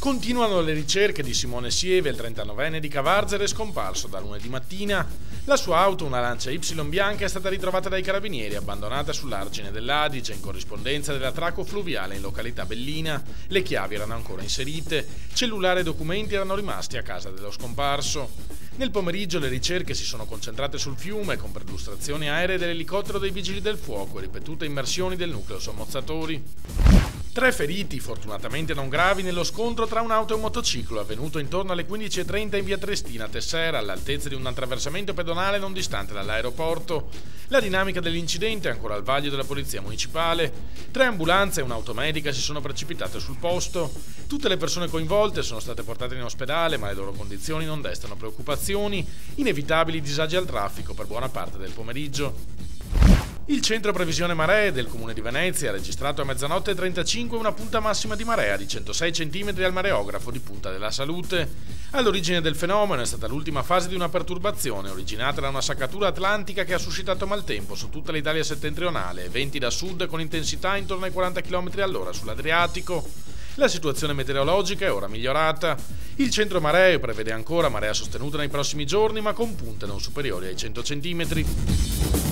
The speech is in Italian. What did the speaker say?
Continuano le ricerche di Simone Sieve, il 39enne di Cavarzere, scomparso da lunedì mattina. La sua auto, una Lancia Y bianca, è stata ritrovata dai carabinieri, abbandonata sull'argine dell'Adige, in corrispondenza dell'attracco fluviale in località Bellina. Le chiavi erano ancora inserite, cellulare e documenti erano rimasti a casa dello scomparso. Nel pomeriggio le ricerche si sono concentrate sul fiume, con perlustrazioni aeree dell'elicottero dei Vigili del Fuoco e ripetute immersioni del nucleo sommozzatori. 3 feriti, fortunatamente non gravi, nello scontro tra un'auto e un motociclo avvenuto intorno alle 15:30 in via Trestina a Tessera, all'altezza di un attraversamento pedonale non distante dall'aeroporto. La dinamica dell'incidente è ancora al vaglio della polizia municipale. 3 ambulanze e un'automedica si sono precipitate sul posto. Tutte le persone coinvolte sono state portate in ospedale, ma le loro condizioni non destano preoccupazioni. Inevitabili disagi al traffico per buona parte del pomeriggio. Il centro previsione maree del Comune di Venezia ha registrato a 00:35 una punta massima di marea di 106 cm al mareografo di Punta della Salute. All'origine del fenomeno è stata l'ultima fase di una perturbazione originata da una saccatura atlantica che ha suscitato maltempo su tutta l'Italia settentrionale e venti da sud con intensità intorno ai 40 km all'ora sull'Adriatico. La situazione meteorologica è ora migliorata. Il centro maree prevede ancora marea sostenuta nei prossimi giorni, ma con punte non superiori ai 100 cm.